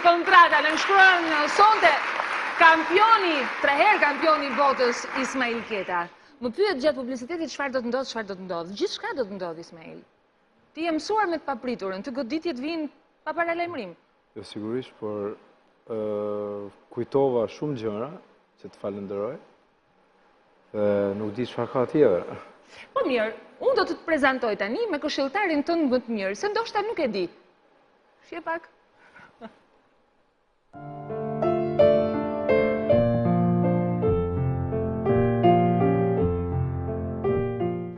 kontrata, në shkruan sonte kampioni, 3 herë kampioni i botës Ismail Keta. Më pyet gjatë publicitetit çfarë do të ndodh. Gjithçka do të ndodh, Ismail. Ti je mësuar me të papriturën, të goditjet vinë pa paralajmërim. Jo, sigurisht, por kujtova shumë gjëra që të falenderoj dhe nuk di çfarë ka tjetër. Po mirë, unë do të të prezantoj tani me këshilltarin tënd më të mirë, se ndoshta nuk e di. Shje pak.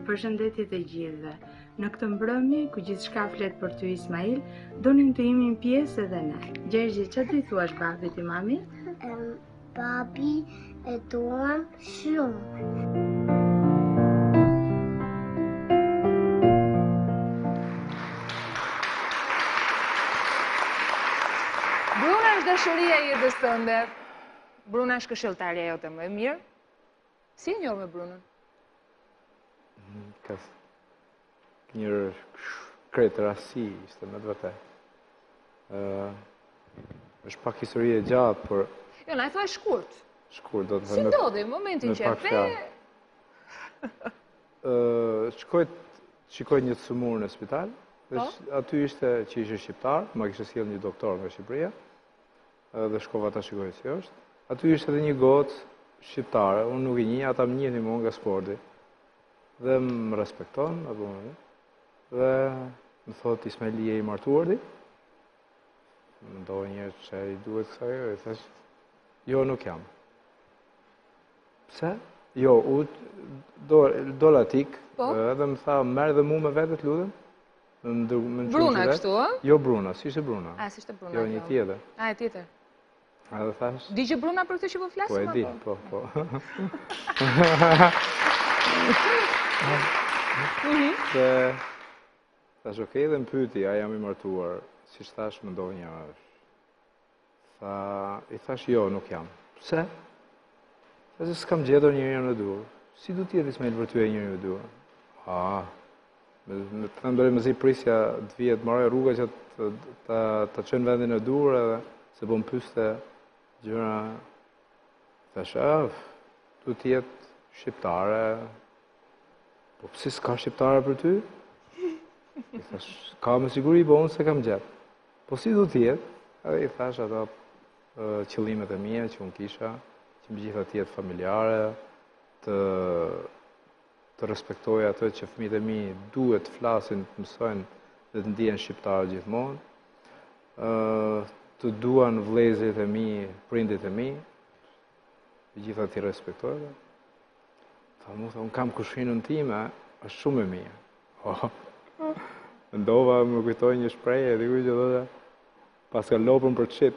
Përshëndetje të gjithëve. Në këtë mbrëmje, ku gjithçka flet për ty Ismail, donim të jemi pjesë edhe ne. Gjergje, çfarë do i thuash babit i mamit? Babi e duam shumë. Bruna është dashuria e jetës tënde. Bruna është këshilltarja jote më e mirë. Si e njoh me Brunën? Ka një kretë rasti, ishte me të vërtet. Është pak histori e gjatë, por... Jo, na e thua shkurt. Shkurt, do të Si ndodhi momentin që e pe... Shikoj një të sëmur në spital, dhe aty ishte që ishe shqiptar, ma kishte sjell një doktor nga Shqipëria, dhe shkova ta shikoj si është. Aty ishte edhe një gotë shqiptare, unë nuk i njeh, ata më njihnin mua nga sporti. Dhe më respekton, apo më dhe më thot, Ismaili, je i martuar ti? Më ndoj njërë që i duhet kësaj, e thash, jo, nuk jam. Pse? Jo, do latik, edhe më tha, merë dhe mu me vetët lutem. Bruna kështu, a? Jo Bruna, si ishte Bruna. A, si ishte Bruna. Jo, një tjetër. A, e tjetër. A, dhe thash... Di që Bruna për këtë që po flasim? Po, e di, po. Dhe thash, okej, dhe më pyti, a jam i martuar, si thash, më ndoj një është. I thash, jo, nuk jam. Pse? Thash, s'kam gjetur njëri në duhur. Si du tjetë Ismail për ty e njëri në duhur? Me të thëndore më zi prisja të vijet, maroj rruga që të qenë vendin e duhur edhe se po më pyste gjëra. Thash, du tjetë shqiptare. Po pësi s'ka shqiptare për ty? I thash, ka me siguri, po unë se kam gjetë. Po si du tjetë? Edhe i thash ato qëllimet e mija që unë kisha, që më gjitha tjetë familjare, të respektoj ato që fëmijët e mi duhet të flasin, të mësojnë dhe të ndihen shqiptarë gjithmonë, të duan vëllezërit e mi, prindit e mi, të gjitha t'i respektoj. Unë kam kushinën time, është shumë e mija. Ndova më kujtoj një shprehje, diku që thotë, pas ka lopën për qit.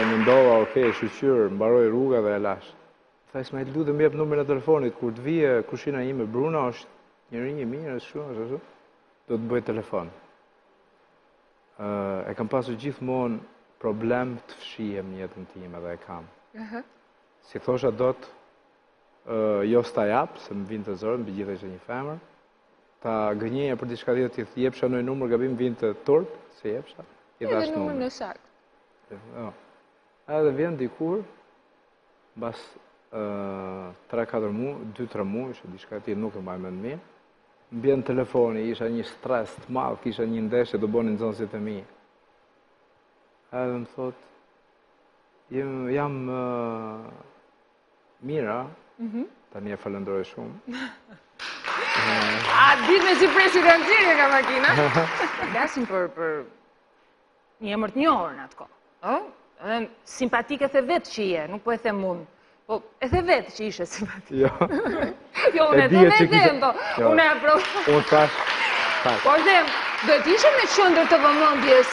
Më ndova, okej, shqyqyr, mbaroj rruga dhe e lash. Tha, Ismail, lutem jep numrin e telefonit, kur të vije kushina ime Bruna, është një rinj i mirë, është shumë, do të bëj telefon. E kam pasur gjithmonë problem të fshihem në jetën time dhe e kam. Si thosha do të, jo s'ta jap, se më vinë të zorë, më bëgjithe që një femër, ta gënjeja për diçka tjetër, ti jepsha në numër gabim vinë të turp, se jepsha, i dhash numër. Numër në sakt. Edhe vjen dikur, bas 3-4 muaj, 2-3 muaj, ishe diçka tjetër nuk e mbaj mend mirë, më bjen telefoni, isha një stres të madh, kisha një ndeshje do bonin nxënësit e mi. Edhe më thot, jam mira, tani e falenderoj shumë. A ditë me si presidencirë ka makina? Gasim për një emër të njohur në atë kohë. Edhe simpatike the vetë që je, nuk po e them unë. Po, e the vetë që ishe simpatike. Jo. Jo, unë e them e them, po. Unë e aprovoj. Unë thash. Po, e them, do t'ishe me qëndër të vëmendjes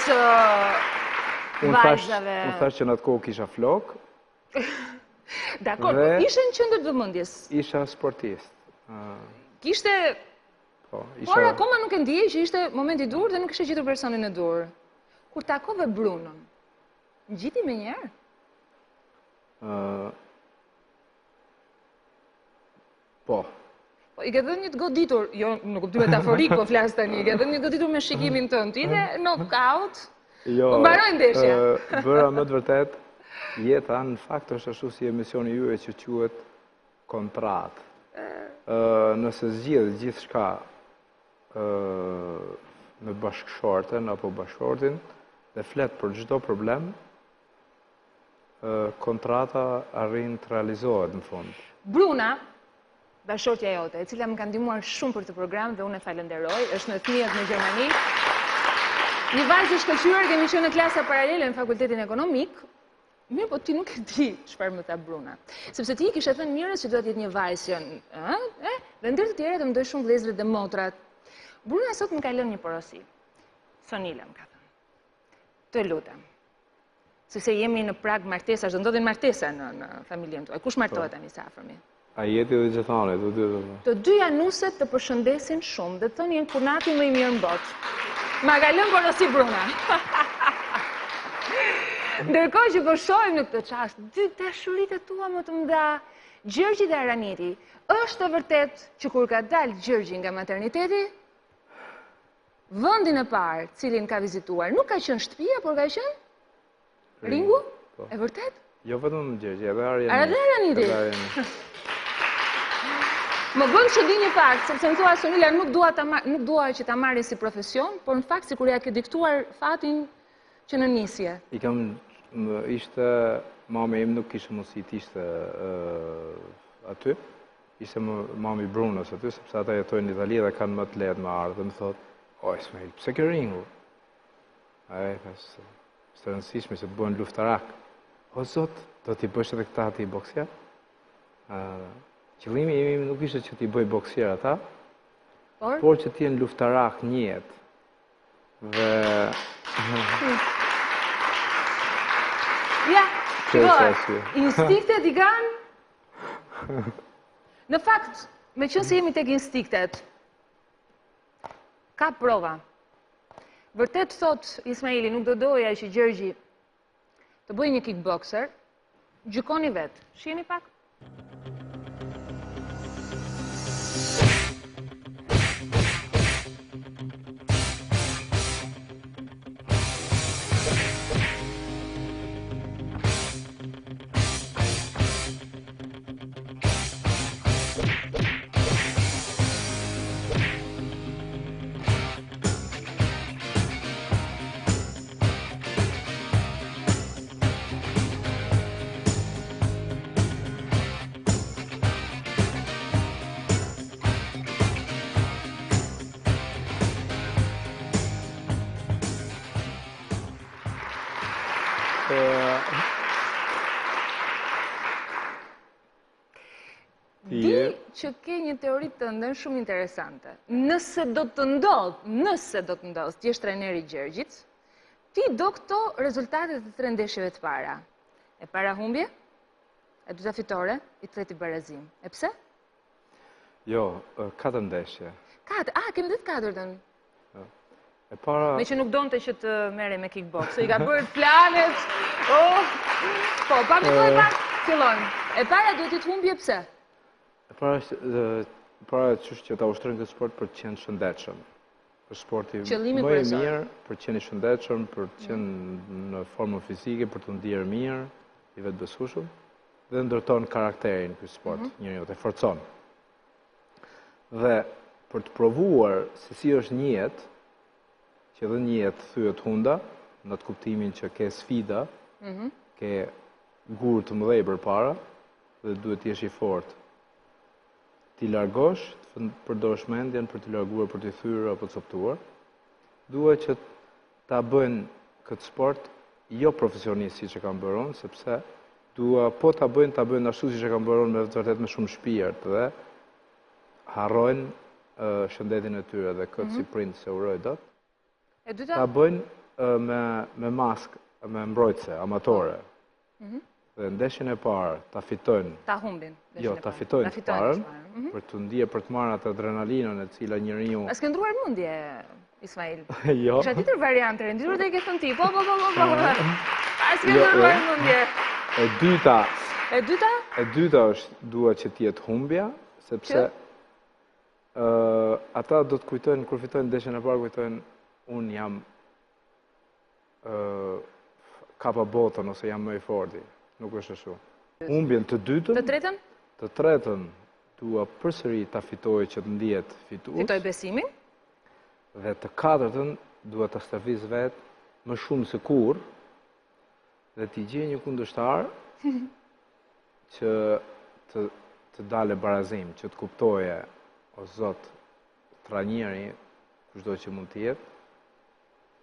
vajzave. Unë thash që në atë kohë kisha flok. Dakor, po ishe në qëndër të vëmendjes? Isha sportist. Kishte... Por, akoma nuk e ndije që ishte momenti dur dhe nuk ishe gjetur personin e dur. Kur takove Brunën, në gjiti me njerë? Po. I ke dhënë një të goditur, jo në kuptim metaforik, po flas tani, i ke dhënë një goditur me shikimin tënd, ti dhe knockout. Jo, mbaroj ndeshja. Bëra më të vërtet, jeta në fakt është ashtu si emisioni juaj që quhet Kontrat. Nëse zgjidh gjithçka me bashkëshorten apo bashkëshortin dhe flet për çdo problem, kontrata arrin të realizohet në fund. Bruna, bashkëshortja jote, e cila më ka ndihmuar shumë për këtë program dhe unë e falenderoj, është në fëmijët në Gjermani. Një vajzë shkëlqyer, kemi qenë në klasa paralele në fakultetin ekonomik. Mirë, po ti nuk e di çfarë më tha Bruna. Sepse ti i kishe thënë mirës që duhet jetë një vajzë që, dhe ndër të tjerët më doj shumë vëllezërit dhe motrat. Bruna sot më ka lënë një porosi. Sonila më ka thënë. Të lutem. Sepse jemi në prag martesash, do ndodhin martesa në familjen tuaj. Kush martohet tani së afërmi? A jeti dhe gjithanit, Të dy januset të përshëndesin shumë dhe të thonë jenë kunati më i mirë në botë. Ma ka lënë porosi Bruna. Ndërkohë që po shohim në këtë çast, dy dashuritë tua më të mëdha, Gjergji dhe Araniti, është e vërtet që kur ka dalë Gjergji nga materniteti, vendin e parë cilin ka vizituar, nuk ka qenë shtëpia, por ka qenë ringu? Po. E vërtet? Jo vetëm Gjergji, edhe Araniti. Më bën që di një fakt, sepse më thua Sonila nuk dua që ta marrin si profesion, por në fakt sikur ja ke diktuar fatin që në nisje. Ishte, mami im nuk kishte mundësi të ishte aty, ishte mami Brunës aty, sepse ata jetojnë në Itali dhe kanë më të lehtë me ardhë, dhe më thotë, o Ismail, pse ke ringu? Së rëndësishme që të bëhen luftarak. O zot, do t'i bësh edhe këta ati boksjer? Qëllimi im nuk ishte që t'i bëj boksjer ata, por që t'jen luftarak një jetë. Dhe... Ja, shikoj, instiktet i kanë? Në fakt, me qënë se jemi tek instiktet, ka prova. Vërtet thot Ismaili, nuk do doja që Gjergji të bëj një kickboxer, gjykoni vetë. Shiheni pak? Di që ke një teori të ndën shumë interesante. Nëse do të ndodh, ti je trajneri i Gjergjit, ti do këto rezultatet të 3 ndeshjeve të para. E para humbje, e dyta fitore, i treti barazim. E pse? Jo, 4 ndeshje. 4? Kemi dhe të 4-tën. E para... Me që nuk donte që të mere me kickbox, i ka bërë planet, po, pak, fillojmë. E para duhet të humbje pse? E para që ta ushtrojnë këtë sport për të qenë shëndetshëm. Për sporti më i mirë, për të qenë i shëndetshëm, për të qenë në formën fizike, për të ndier mirë, i vetbesueshëm, dhe ndërton karakterin ky sport, njeriu e forcon. Dhe për të provuar se si është një jetë, që edhe një jetë thyet hunda, në të kuptimin që ke sfida, ke gurë të mëdhej përpara, dhe duhet të jesh i fortë. Ti largosh, të përdorosh mendjen për të larguar, për të thyrë apo të coptuar. Duhet që ta bëjnë këtë sport jo profesionistë siç e kanë bërë unë, sepse po ta bëjnë ashtu siç e kanë bërë unë me vërtet me shumë shpirt dhe harrojnë shëndetin e tyre dhe këtë si prind se uroj dot. Ta bëjnë me maskë, me mbrojtëse amatore. Dhe ndeshjen e parë ta fitojnë. Ta humbin. Jo, ta fitojnë të parën, për të ndje për të marrë atë adrenalinën e cila njeriu... A s'ke ndruar mundje, Ismail? Jo. Isha tjetër variante, renditur dhe i ke thënë ti, po. A s'ke ndruar mundje? E dyta është duhet që t'jetë humbja, sepse ata do të kujtojnë, kur fitojnë ndeshjen e parë, kujtojnë unë jam kapa botën ose jam më i forti. Nuk është ashtu. Humbjen të dytën, Të tretën? të tretën dua përsëri ta fitoj që të ndihet fitues. Fitoj besimin. Dhe të katërtën dua ta stërvis vetë më shumë se kur dhe t'i gjej një kundërshtar që të dale barazim, që të kuptoje o zot trajneri, kushdo që mund të jetë,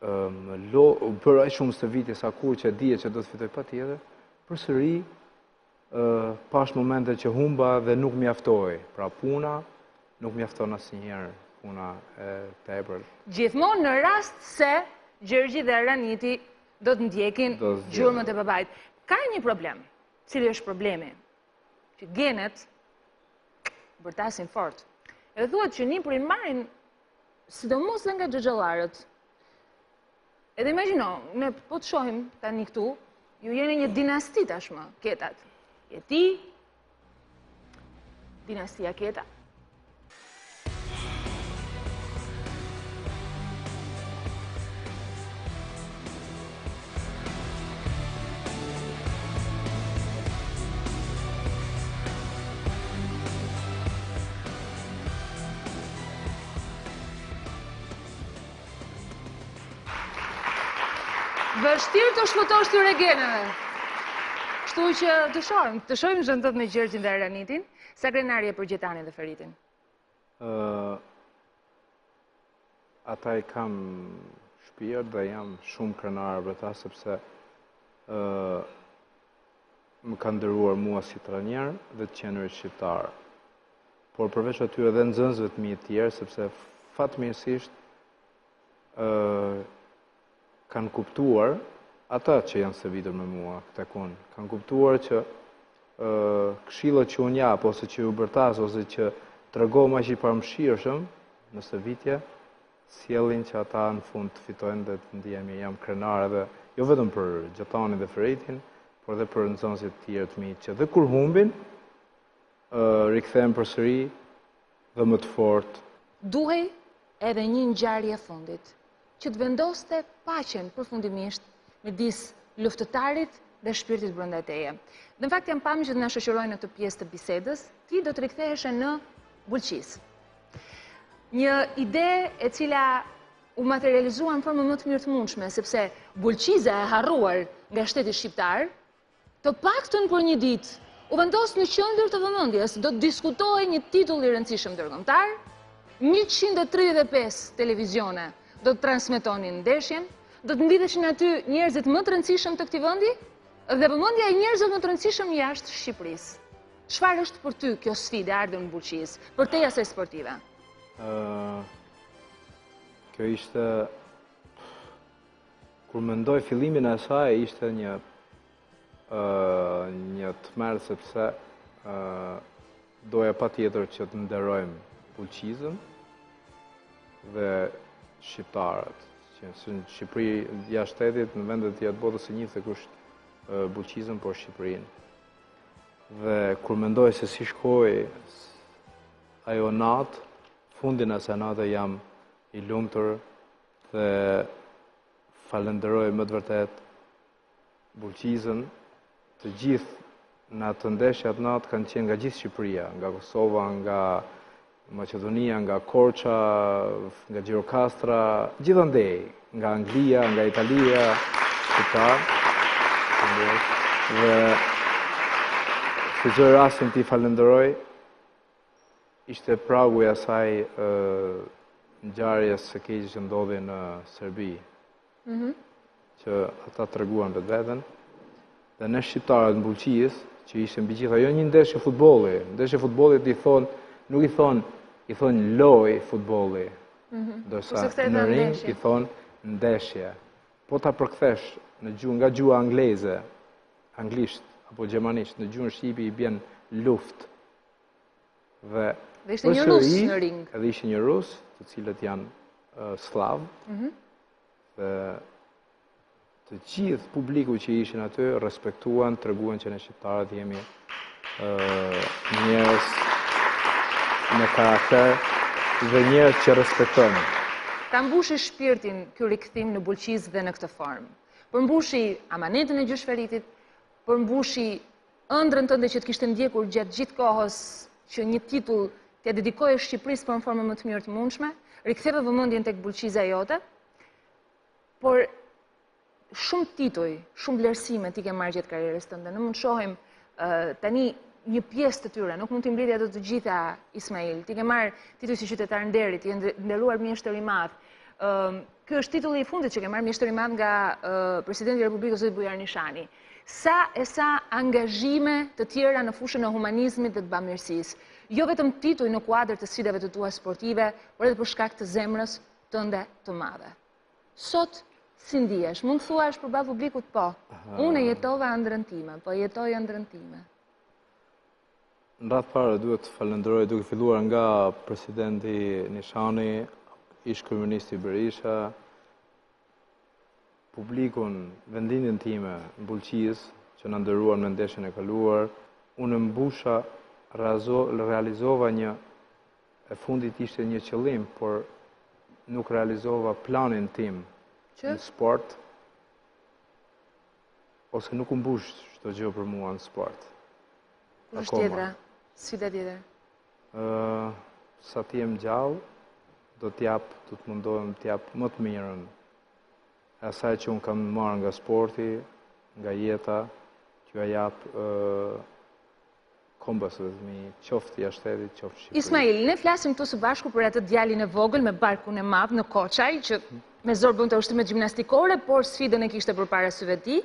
për aq shumë së viti sa kur që dije që do të fitoj patjetër, përsëri pash momente që humba dhe nuk mjaftoi. Pra puna nuk mjafton asnjëherë, puna e tepër. Gjithmonë në rast se Gjergji dhe Raniti do të ndjekin gjurmët e babait. Ka një problem. Cili është problemi? Që genet bërtasin fort. Edhe thuhet që Niprin marrin sidomos dhe nga xhaxhallarët. Edhe imagjino, ne po të shohim tani këtu, ju jeni një dinasti tashmë, Ketat. E ti, dinastia Keta. Vështirë të shfutosh të regeneve. Kështu që të shohim që ndodh me Gjergjin dhe Ranitin, sa krenarje për Gjetanin dhe Feritin. Ata i kam shpirt dhe jam shumë krenar për ta, sepse më kanë ndëruar mua si trajner dhe të qenurit shqiptar. Por përveç atyre edhe nxënësve të mi të tjerë, sepse fatmirësisht kanë kuptuar, ata që janë sërbitur me mua këtë kun, kanë kuptuar që këshillat që unë jap, ose që u bërtas, ose që tregom aq i parmshirshëm në sërbitje, sjellin që ata në fund të fitojnë dhe të ndihemi. Jam krenar edhe jo vetëm për Gjetanin dhe Feritin, por edhe për nxënësit të tjerë të mi, që dhe kur humbin, rikthehen përsëri dhe më të fortë. Duhej edhe një ngjarje fundit, që të vendoste paqen përfundimisht midis luftëtarit dhe shpirtit brenda teje. Dhe në fakt jam pamur që të na shoqërojnë në këtë pjesë të bisedës, ti do të riktheheshe në Bulqiz. Një ide e cila u materializua në formën më të mirë të mundshme, sepse Bulqiza e harruar nga shteti shqiptar, të paktën për një ditë u vendos në qendër të vëmendjes, do të diskutohej një titull i rëndësishëm ndërkombëtar, 135 televizione do të transmetonin ndeshjen, do të mbidheshin aty njerëzit më të rëndësishëm të këtij vendi dhe vëmendja e njerëzve më të rëndësishëm jashtë Shqipërisë. Çfarë është për ty kjo sfidë ardhur në Bulqiz, për te asaj sportive? Kjo ishte, kur mendoj fillimin e saj, ishte një tmerr, sepse doja patjetër që të nderojmë Bulqizën dhe shqiptarët. Që në Shqipëri, jashtë shtetit, në vendet të jatë botës e një se kusht Bulqizën, por Shqipërinë. Dhe kur mendoj se si shkoj ajo natë, fundin e asaj nate jam i lumtur dhe falenderoj më të vërtet Bulqizën. Të gjithë në atë ndeshje atë natë kanë qenë nga gjithë Shqipëria, nga Kosova, nga Maqedonia, nga Korça, nga Gjirokastra, gjithandej, nga Anglia, nga Italia, shqiptar. Dhe shfrytëzoj rastin t'i falenderoj, ishte pragu i asaj ngjarjes së keqe që ndodhi në Serbi, që ata treguan vetveten. Dhe ne shqiptarët në Bulqiz, që ishte mbi gjitha, jo një ndeshje futbolli. Ndeshje futbollit nuk i thonë loj futbolli. Ndërsa në ring i thonë ndeshje. Po ta përkthesh nga gjuha angleze, anglisht apo gjermanisht, në gjuhën shqipe i bjen luftë. Dhe ishte një rus në ring. Edhe ishte një rus, të cilët janë slav. Dhe të gjithë publiku që ishin aty respektuan, treguan që ne shqiptarët jemi njerëz me karakter dhe njerëz që respektojnë. Ta mbushi shpirtin ky rikthim në Bulqiz dhe në këtë formë. Përmbushi amanetën e gjyqferitit, përmbushi ëndrrën tënde që të kishte ndjekur gjatë gjithë kohës që një titull t'ia dedikoje Shqipërisë për në formën më të mirë të mundshme, riktheve vëmendjen tek Bulqiza jote, por shumë tituj, shumë vlerësime ti ke marrë gjatë karrierës tënde. Ne mund të shohim tani një pjesë të tyre, nuk mund t'i mbledhja të gjitha, Ismail. Ti ke marrë titull si qytetar nderit, ti je nderuar mjeshtër i madh. Ky është titulli i fundit që ke marrë mjeshtër i madh nga presidenti i Republikës Zoti Bujar Nishani. Sa angazhime të tjera në fushën e humanizmit dhe të bamirësisë. Jo vetëm tituj në kuadër të sfidave të tua sportive, por edhe për shkak të zemrës tënde të madhe. Sot si ndihesh? Mund thuash përballë publikut po. Unë jetova ëndrrën time, po jetoj ëndrrën time. Në radhë parë duhet të falenderoj duke filluar nga presidenti Nishani, ish kryeministri Berisha, publikun, vendindjen time në Bulqiz, që na nderuan në ndeshjen e kaluar, unë mbusha, realizova një, e fundit ishte një qëllim, por nuk realizova planin tim në sport, ose nuk mbush çdo gjë për mua në sport. Kush është tjetra? Sfida tjetër? Sa ti jem gjallë, do të mundohem t'jap më të mirën. Asaj që unë kam marrë nga sporti, nga jeta, që ja jap kombës dhe mi, qoftë jashtë shtetit, qoftë Shqipëri. Ismail, ne flasim këtu së bashku për atë djalin e vogël me barkun e madh në Koçaj, që me zor bënte ushtrimet gjimnastikore, por sfidën e kishte përpara syve të tij.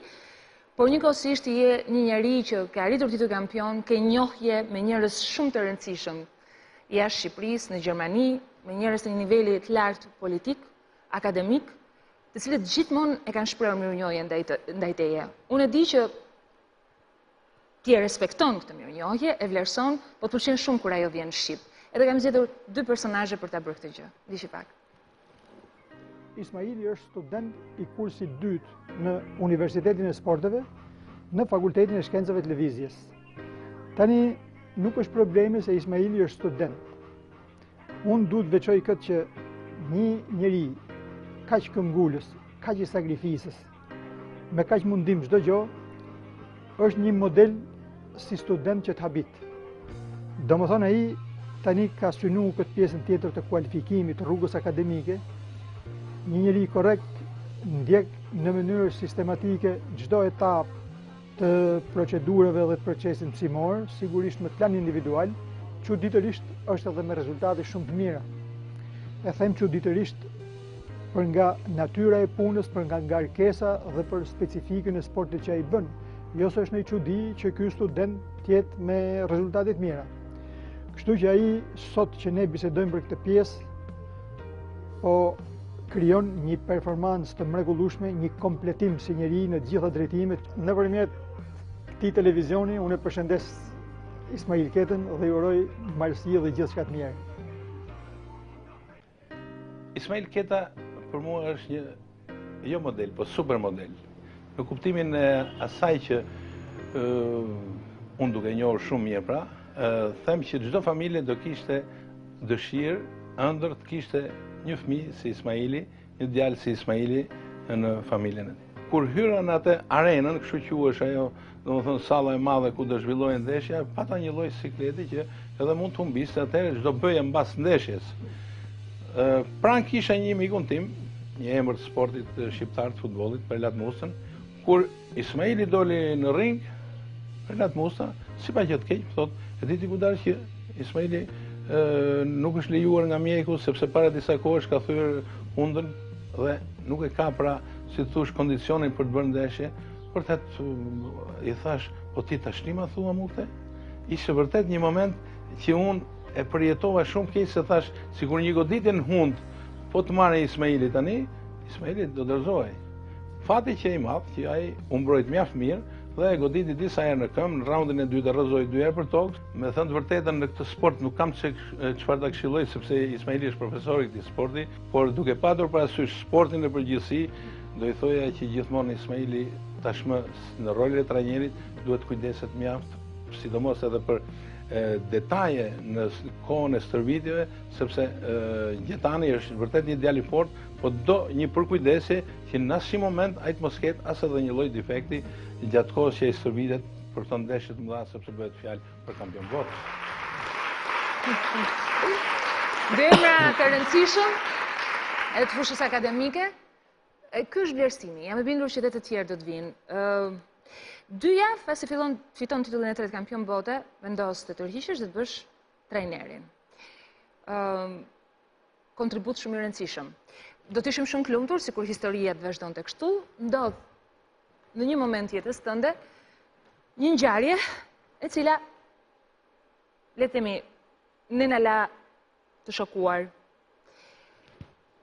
Por njëkohësisht je një njerëz që ka arritur titull kampion, ke njohje me njerëz shumë të rëndësishëm jashtë Shqipërisë, në Gjermani, me njerëz të një niveli të lartë politik, akademik, të cilët gjithmonë e kanë shprehur mirënjohje ndaj teje. Unë e di që ti e respekton këtë mirënjohje, e vlerëson, po të pëlqen shumë kur ajo vjen në Shqip. Edhe kam zgjedhur dy personazhe për ta bërë këtë gjë. Diçi pak. Ismaili është student i kursit dytë në Universitetin e Sporteve, në Fakultetin e Shkencave të Lëvizjes. Tani nuk është problemi se Ismaili është student. Unë duhet veçoj këtë që një njeri kaq këmbgulës, kaq i sakrifisës, me kaq mundim çdo gjë, është një model si student që të habit. Domethënë ai tani ka synu këtë pjesën tjetër të kualifikimit, rrugës akademike, një njeri korrekt ndjek në mënyrë sistematike çdo etapë të procedurave dhe të procesit mësimor, sigurisht me plan individual, çuditërisht është edhe me rezultate shumë të mira. E them çuditërisht për nga natyra e punës, për nga ngarkesa dhe për specifikën e sportit që ai bën. Jo se është një çudi që ky student të jetë me rezultate të mira. Kështu që ai sot që ne bisedojmë për këtë pjesë, po krijon një performancë të mrekullueshme, një kompletim si njeri në të gjitha drejtimet. Nëpërmjet këtij televizioni unë e përshëndes Ismail Ketën dhe i uroj marrësi dhe gjithçka të mirë. Ismail Keta për mua është një jo model, po super model. Në kuptimin e asaj që unë duke njohur shumë mirë pra, them që çdo familje do kishte dëshirë ëndër të kishte një fëmijë si Ismaili, një djalë si Ismaili në familjen e tij. Kur hyra në atë arenën, kështu quhesh ajo, domethënë salla e madhe ku do zhvillohen ndeshja, pata një lloj sikleti që edhe mund të humbiste, atëherë çdo bëje mbas ndeshjes. Pranë kisha një mikun tim, një emër të sportit shqiptar të futbollit, Prelat Musën, kur Ismaili doli në ring, Prelat Musa, si pa që të keq, thotë, e di ti ku dalë që Ismaili nuk është lejuar nga mjeku, sepse para disa kohësh ka thyer hundën dhe nuk e ka pra, si të thush, kondicionin për të bërë ndeshje, për të i thash, po ti tashni ma thua mu këte? Ishte vërtet një moment që unë e përjetova shumë keq se thash, sikur një goditje në hund, po të marrë Ismaili tani, Ismaili do dërzohej. Fati që i madh, që ai u mbrojt mjaft mirë, dhe e goditi disa herë në këmbë, në raundin e dytë rrëzoi 2 herë për tokë. Me thënë të vërtetën në këtë sport nuk kam çfarë ta këshilloj, sepse Ismaili është profesor i këtij sporti, por duke patur parasysh sportin në përgjithësi, do i thoja që gjithmonë Ismaili tashmë në rolin e trajnerit duhet kujdeset mjaft, sidomos edhe për detaje në kohën e stërvitjeve, sepse Gjetani është vërtet një djalë i fortë, po do një përkujdesje që në asnjë moment ai të mos ketë as edhe një lloj defekti gjatë kohës që ai stërvitet për këto ndeshje të mëdha, sepse bëhet fjalë për kampion botës. Dhe emra të rëndësishëm e të fushës akademike, ky është vlerësimi. Jam e bindur që edhe të tjerë do të vinë. 2 javë pasi fiton titullin e tretë kampion bote, vendos të tërhiqesh dhe të bësh trajnerin. Kontribut shumë i rëndësishëm. Do të ishim shumë të lumtur, sikur historia të vazhdonte kështu, ndodh në një moment jetës tënde një ngjarje e cila le të themi ne na la të shokuar.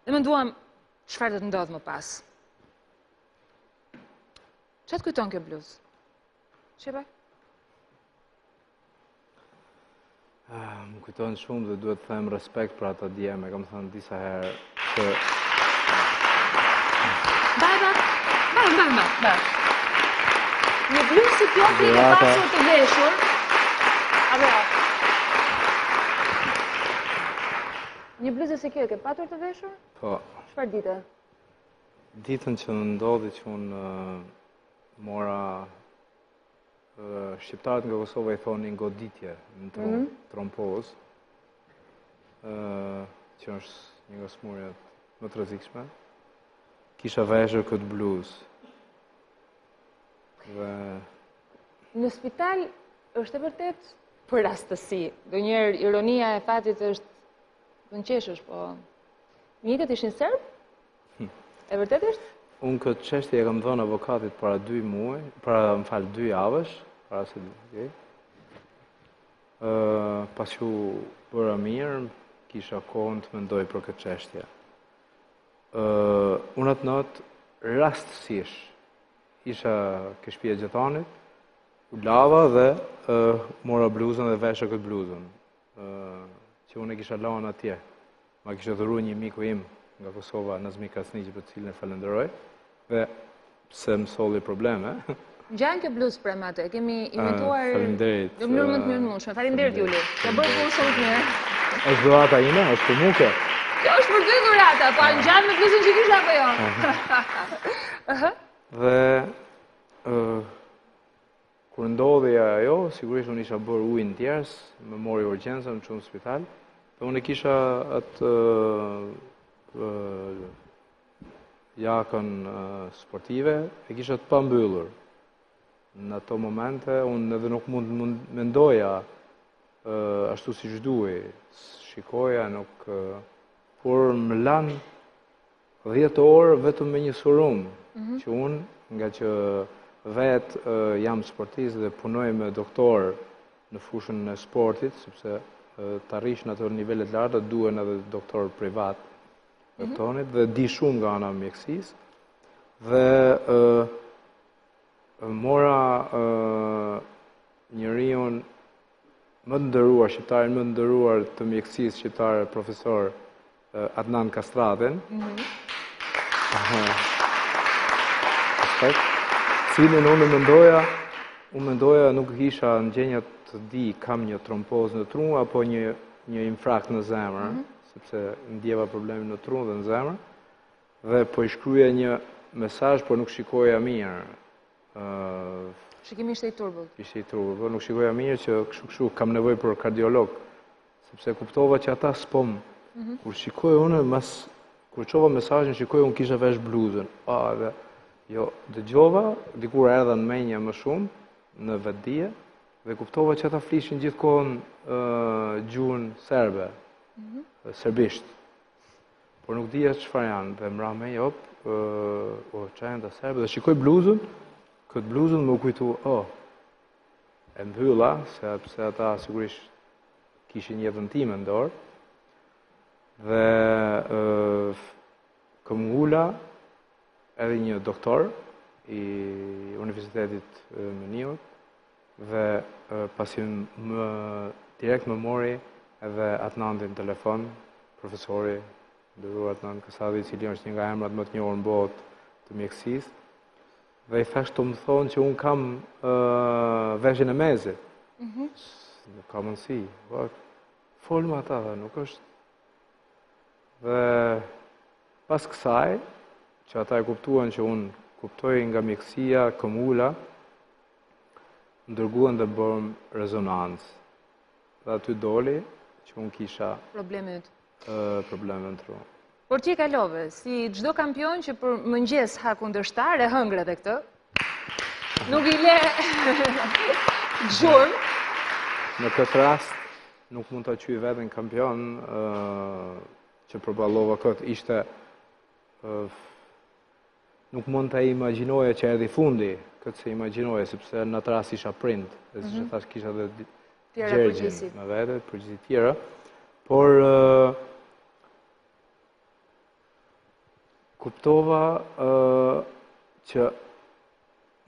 Dhe menduam çfarë do të ndodh më pas. Çfarë të kujton kjo bluzë? Shqipe? Më kujton shumë dhe duhet të them respekt për ata djemë, kam thënë disa herë që... Ba. Një bluzë si kjo ti ke pasur të veshur, apo? Një bluzë si kjo e ke patur të veshur? Po. Çfarë dite? Ditën që ndodhi që unë mora shqiptarët nga Kosova i thonin goditje në trompoz, që është një nga smurjet më të rrezikshme. Kisha veshur këtë bluzë. Në spital është e vërtet për rastësi. Donjëherë ironia e fatit është të nqeshësh, po mjekët ishin serb? E vërtet është? Unë këtë çështje e kam dhënë avokatit para 2 muaj, para 2 javësh, para se okay. Pas që bëra mirë, kisha kohën të mendoj për këtë çështje. Unë atë natë rastësisht isha ke shtëpia e Gjetanit, u lava dhe mora bluzën dhe vesha këtë bluzën, që unë e kisha lanë atje. Ma kisha dhuru një miku im nga Kosova, Nazmi Krasniqi, për cilin e falenderoj, dhe pse më solli probleme. Ngjan kjo bluzë për atë, kemi imituar... Faleminderit. Në mënyrë më të mirëmundshme. Faleminderit Juli. Ka bërë punë shumë të mirë. Është dhurata ime, është për muke. Kjo është për 2 dhurata, po ngjan me bluzën që kisha apo jo? Dhe kur ndodhi ajo, sigurisht unë isha bërë ujë në tjerës, më mori urgjenca, më çuam në spital, dhe unë kisha atë jakën sportive, e kisha të pambyllur. Në ato momente, unë edhe nuk mund mendoja ashtu si duhej, shikoja, nuk... Por më lanë 10 orë vetëm me një surum, që unë, nga që vetë jam sportist dhe punoj me doktor në fushën e sportit, sepse të arrish në ato nivellet larta, duhen edhe doktor privat dhe di shumë nga ana mjekësisë, dhe mora njeriun më të nderuar, shqiptarin më të nderuar të mjekësisë shqiptare, profesor Adnan Kastratin, cilin unë mendoja nuk isha në gjendje të di kam një trompoz në tru apo një infrakt në zemër, sepse ndjeva problemin në tru dhe në zemër, dhe po i shkruaja një mesazh, por nuk shikoja mirë. Shikimi ishte i turbullt. Ishte i turbullt, por nuk shikoja mirë që kështu kam nevojë për kardiolog, sepse kuptova që ata s'pom. Kur shikoj unë, kur qova mesazhin, shikoj unë kisha vesh bluzën. Dhe jo, dëgjova, dikur erdha në menja më shumë, në vetdije, dhe kuptova që ata flishin gjithkohën gjuhën serbe, serbisht. Por nuk dija çfarë janë, dhe mra me jop, që janë të serbe, dhe shikoj bluzën, këtë bluzën më kujtu, e mbylla, sepse ata sigurisht kishin jetën time në dorë, dhe këmngula edhe një doktor i Universitetit në New York, dhe pasi direkt më mori edhe Adnantin në telefon, profesori, nderuar Adnan Kasadi, i cili është një nga emrat më të njohur në botë të mjekësisë, dhe i thash të më thonë që unë kam veshjen e mezit. nuk ka mundësi. Fol me ata dhe nuk është. Dhe pas kësaj, që ata e kuptuan që unë kuptoj nga mjekësia, këmula, ndërguan dhe bërëm rezonancë. Dhe aty doli që unë kisha probleme në tru. Por ti kalove, si çdo kampion që për mëngjes ha kundërshtar e hëngre dhe këtë, nuk i le gjurmë. Në këtë rast, nuk mund të qyj vetën kampion që përballova këtë ishte nuk mund të imagjinoje që erdhi fundi, këtë se imagjinoje, sepse në atë rast isha prind, dhe si që thash kisha dhe Gjergjin me vete, përgjithsi tjera, por kuptova që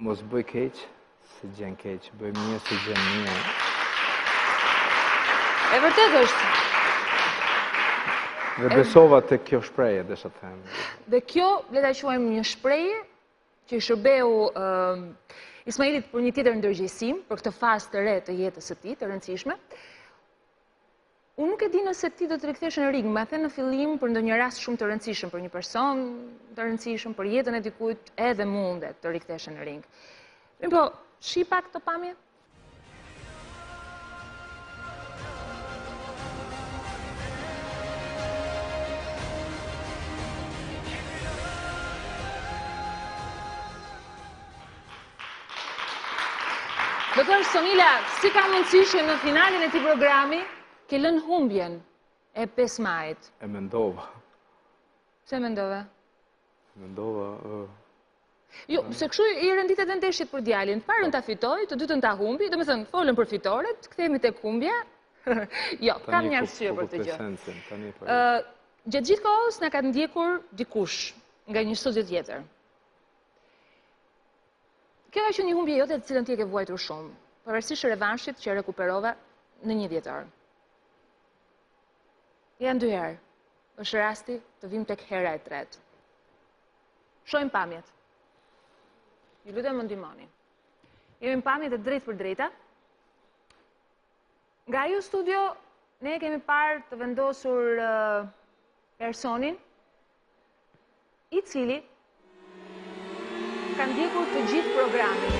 mos bëj keq, se gjen keq, bëj mirë se gjen mirë. E vërtet është. Dhe besova të kjo shprehje, desha të them. Dhe kjo, le ta quajmë një shprehje që i shërbeu Ismailit për një tjetër ndërgjegjësim, për këtë fazë të re të jetës së tij, të rëndësishme. Unë nuk e di nëse ti do të rikthesh në ring, më the në fillim për ndonjë rast shumë të rëndësishëm, për një person të rëndësishëm, për jetën e dikujt, edhe mundet të rikthesh në ring. Po, shi pak të pamje? Doktor Sonila, si ka mundësi që në finalin e këtij programi ke lënë humbjen e 5 majit? E mendova. Pse mendove? Mendova... Jo, se kështu i renditet e ndeshjet për djalin. Të parën ta fitoj, të dytën ta humbi, do me thënë, folën për fitoret, kthehemi tek humbja. Jo, kam një arsye për të gjë. Gjatë gjithë kohës na ka ndjekur dikush nga një studio tjetër. Kjo ka qenë një humbje jote të cilën ti e ke vuajtur shumë, pavarësisht revanshit që rekuperova në 1 vjetor. Janë 2 herë. Është rasti të vim tek hera e tretë. Shohim pamjet. Ju lutem më ndihmoni. Jemi në pamjet e drejtë për drejta. Nga ju studio, ne kemi parë të vendosur personin i cili ka ndjekur të gjithë programin.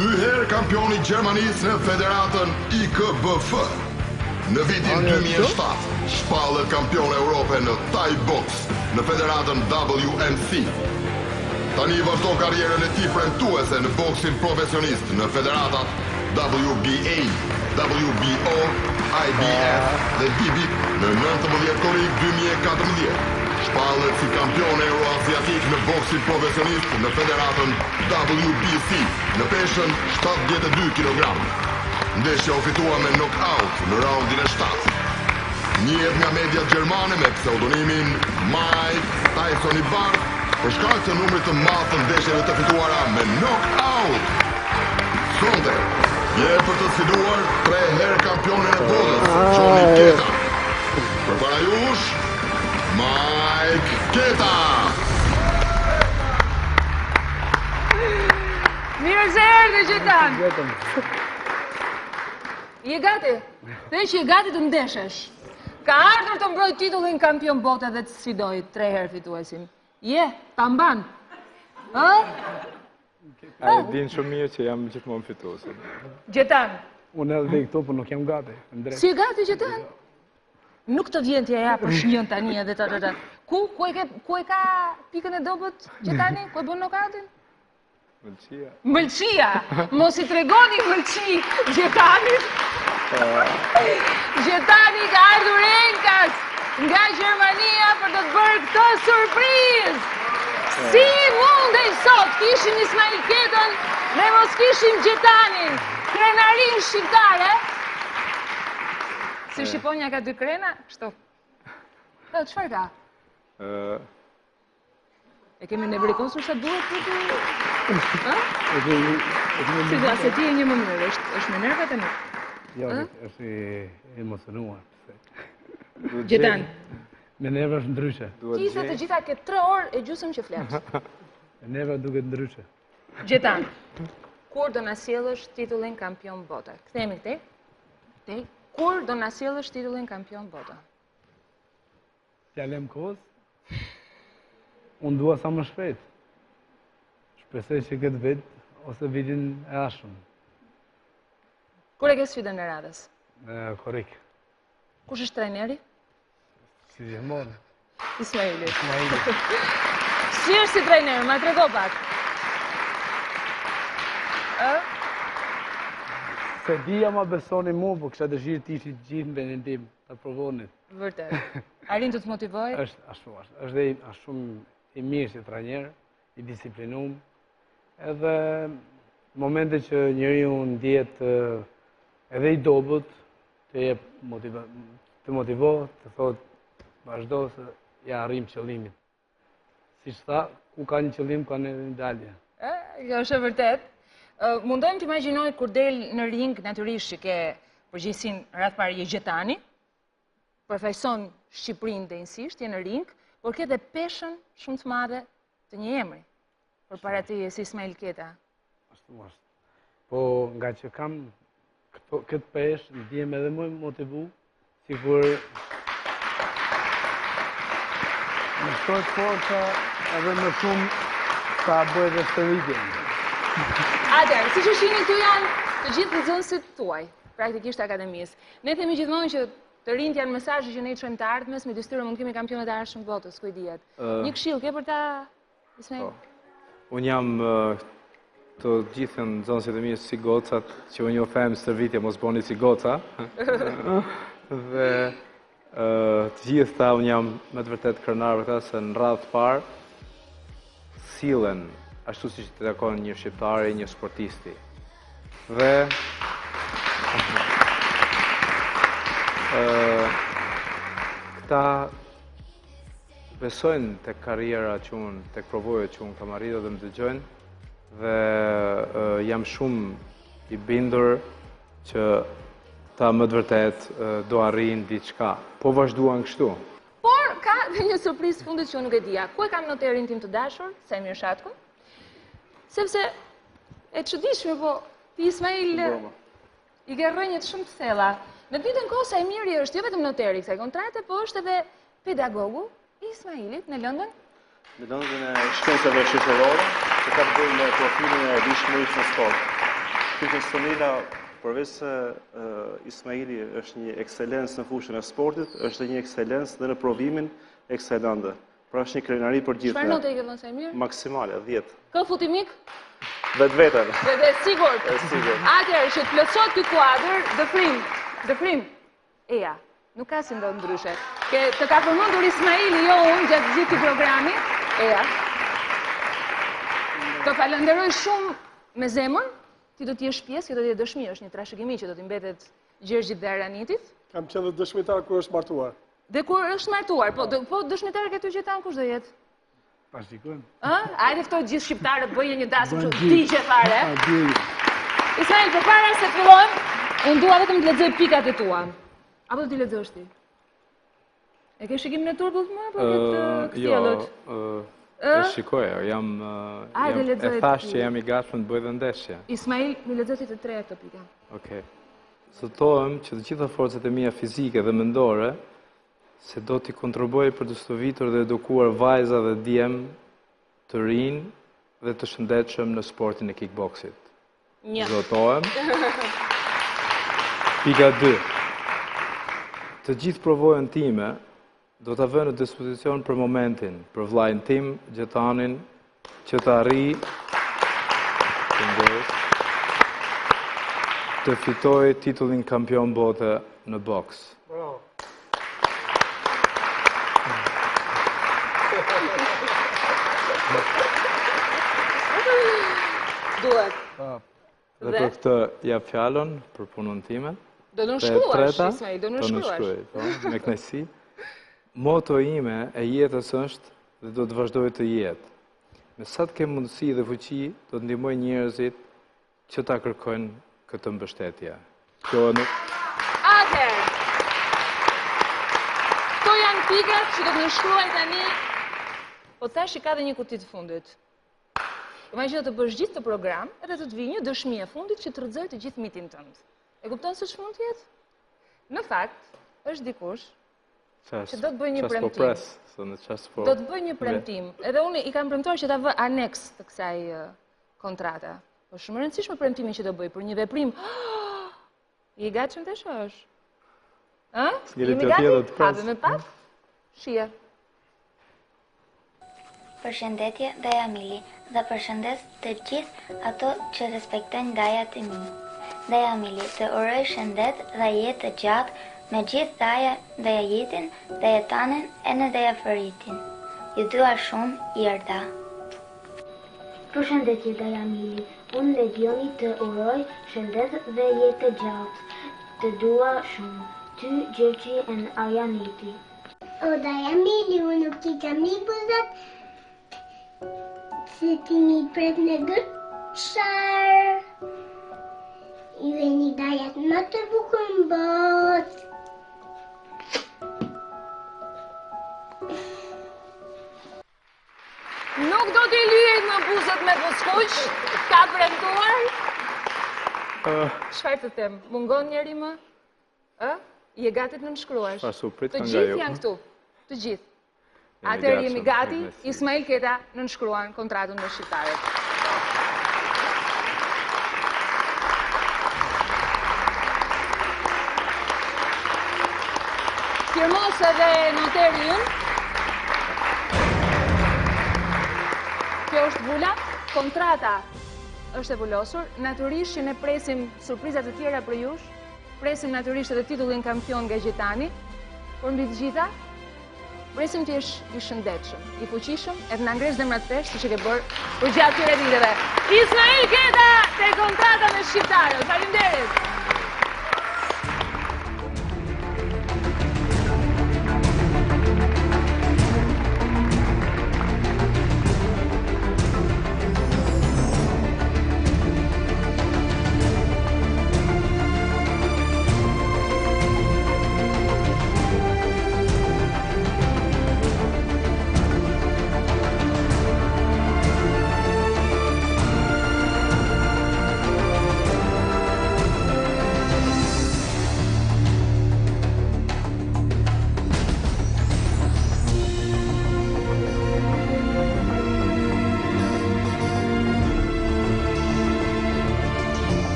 2 herë kampioni i Gjermanisë në Federatën IKBF. Në vitin 2007, shpallet kampion e Europe në Thai Box në Federatën WMC. Tani vazhdon karrierën e tij premtuese në boksin profesionist në federatat WBA, WBO, IBF dhe BBIP në 19 korrik 2014. Shpallet si kampion euroasiatik në boksin profesionist në federatën WBC në peshën 72 kg. Ndeshja u fitua me knockout në raundin e 7. Njihet nga mediat gjermane me pseudonimin Mike Tyson i Bardh për shkak të numrit të madh të ndeshjeve të fituara me knockout. Sonte, vjen për të sfiduar 3 herë kampionin e botës, Johnny Keta. Përpara jush, Mike Keta. Mirë se erdhe Gjetan. Je gati? Dhe që je gati të ndeshesh. Ka ardhur të mbroj titullin kampion bote dhe të sfidoj 3 herë fituesin. Je, ta mban. A e din shumë mirë që jam gjithmonë fituesi. Gjetan. Unë edhe dhe këto, për nuk jam gati. Si je gati Gjetan? Nuk të vjen t'ja ja për shnjën tani edhe ta. Ku e ka pikën e dobët Gjetani? Ku e bën knockout-in? Mëlqia. Mëlqia! Mos i tregoni mëlqi Gjetanit. Gjetani ka ardhur enkas nga Gjermania për të bërë këtë surprizë. Si mundej sot kishim Ismail Ketën, ne mos kishim Gjetanin, krenarin shqiptare. Si Shqiponja ka 2 krena, kështu. Çfarë ka? E kemi nevrikosur sa duhet për të... Si do, se ti e një më mirë, është me nervat e nuk? Jo, është emocionuar. Gjetan. Me nerva është ndryshe. Ti sa të gjitha ke 3 orë e gjusëm që flet. Me nerva duket ndryshe. Gjetan. kur do na sjellësh titullin kampion bote? Kthehemi këtej. Kur do na sjellësh titullin kampion bote? Fjalem kohës. Unë dua sa më shpejt. Shpresoj që këtë vit ose vitin e ardhshëm. Kur e ke sfidën e radhës? Korrekt. Kush është trajneri? Si gjithmonë. Ismaili. Si është si trajner, ma trego pak. Se dija ma besoni mu, po kësha dëshirë të ishit gjithë në vendin tim, të provonit. Vërtet. Arin të motivoj? Është dhe shumë i mirë si trajner, i disiplinum, edhe momente që njëri unë ndjet edhe i dobut, të motivo, të thot vazhdo se ja arrim qëllimit. Si që tha, ku ka një qëllim, ka një dalje. Kjo është e vërtet. Mundojmë të imagjinoj kur del në ring, natyrisht që ke përgjegjësin rreth parë je Gjetani, përfaqëson Shqipërinë drejtësisht, je në ring, por ke edhe peshën shumë të madhe të një emri. Përpara teje si Ismail Keta. Ashtu. Po nga që kam këtë peshë, ndihem edhe më motivu, sikur më shtojt forca edhe më shumë sa bëjt dhe shëritjen. Atër, si që shini këtu janë të gjithë nxënësit tuaj, praktikisht akademisë. Ne themi gjithmonë që të rinjt janë mesazhe që ne i çojmë të ardhmes, me dystyre mund kemi kampionet e ardhshëm botës, ku i dihet. Një këshill ke për ta, Ismail? Unë jam të gjithë nxënësit e mi si gocat, që unë jo them stërvitje mos boni si goca. Dhe të gjithë ta unë jam me të vërtet krenar për ta se në radhë parë sillen ashtu si që të takon një shqiptari, një sportisti. Dhe këta besojnë të karriera që unë, të provojët që unë kam arritur dhe më dëgjojnë, dhe jam shumë i bindur që ta më të vërtet do arrin diçka. Po vazhduan kështu. Por ka dhe një surprizë fundit që unë nuk e dija. Ku e kam noterin tim të dashur, Semir Shatkun? Sepse e çuditshme, po ti Ismail i ke rrënjët shumë të thella. Në të njëjtën kohë Semiri është jo vetëm noteri kësaj kontrate, po është edhe pedagogu i Ismailit në London. Në London e shkencave shqiptare, që ka të bëjë me profilin e dishmërisë në sport. Kjo Stonila, përveç se Ismaili është një ekselencë në fushën e sportit, është një ekselencë dhe në provimin ekselante. Pra është një krenari për gjithë. Çfarë note i ke dhënë Semir? Maksimale, 10. Kë futimik? Vetveten. Dhe sigurt. Sigurt. Atëherë që të plotësot ky kuadër, dëfrim. Eja, nuk ka si ndodh ndryshe. Të ka përmendur Ismaili, jo unë, gjatë gjithë këtij programi. Eja. Të falenderoj shumë me zemër. Ti do të jesh pjesë, do të jetë dëshmi, është një trashëgimi që do t'i mbetet Gjergjit dhe Aranitit. Kam qenë dëshmitar kur është martuar. Dhe kur është martuar, po dëshmitar ke ty Gjetan, kush do jetë? Pa shikojmë. Ajde ftoj gjithë shqiptarët, bëje një dasëm që digje fare. Ismail, përpara se fillojmë, unë dua vetëm të lexoj pikat e tua. Apo do t'i lexosh ti? E ke shikimin e turpullt më apo këtë kthjellët? E shikoja, e thash që jam i gatshëm të bëj dhe ndeshje. Ismail, më lexo ti të treja këto pika. Okej. Zotohem që të gjitha forcat e mia fizike dhe mendore se do t'i kontribuoj për të stovitur dhe edukuar vajza dhe djem të rinj dhe të shëndetshëm në sportin e kickboxit. Zotohem. Pika 2. Të gjithë provojën time do t'a vënë në dispozicion për momentin, për vllajën tim, Gjetanin, që të arrijë të fitoj titullin kampion bote në boks. Duhet. Dhe për këtë jap fjalën për punën time. Do në shkruash, Ismail, do në shkruash. Me kënaqësi. Moto ime e jetës është dhe do të vazhdoj të jetë. Me sa të kem mundësi dhe fuqi, do të ndihmoj njerëzit që ta kërkojnë këtë mbështetje. Atëherë, këto janë pikat që do të në shkruaj tani, po tash i ka dhe një kuti të fundit. Imagjino të bësh gjithë të program, edhe të vijë një dëshmi e fundit që të rrëzoj të gjithë mitin tënd. E kupton se ç'mund të jetë? Në fakt, është dikush që do të bëjë një premtim. Do të bëjë një premtim. Edhe unë i kam premtuar që ta vë aneks të kësaj kontrate. Po shumë e rëndësishme premtimin që do bëj për një veprim. I gatshëm të shohësh? Ë? Jemi gati? Hapë me pak? Shije. Përshëndetje dhe Amili, dhe përshëndes të gjithë ato që respektojnë dajat e mi. Dhe Amili, të uroj shëndet dhe jetë të gjatë me gjithë dhe jetin, dhe jetanen e në dhe fëritin. Ju dua shumë, Irda. Përshëndetje dhe Amili, unë Legioni të uroj shëndet dhe jetë të gjatë. Të dua shumë, ty Gjergji e në Arjaniti. O dhe Amili, unë nuk i kam një buzat, se ti mi pret në gëtëshar. Ju e një dajat më të bukur në botë. Nuk do t'i lyej në buzët me buskuq, ka premtuar? Çfarë të them? Mungon njeri më? Je gati të nënshkruash? Të gjithë janë këtu, të gjithë. Atëherë jemi gati, Ismail Keta nënshkruan kontratën me shqiptarët. Firmos edhe noteri ynë. Kjo është vula, kontrata është e vullosur, natyrisht që ne presim surprizat të tjera për jush, presim natyrisht edhe titullin kampion nga Gjetani, por mbi të gjitha, presim të jesh i shëndetshëm, i fuqishëm, e të na ngresh zemrat pesh, siç e ke bërë për gjatë këtyre ditëve. Ismail Keta te kontrata me shqiptarët. Faleminderit.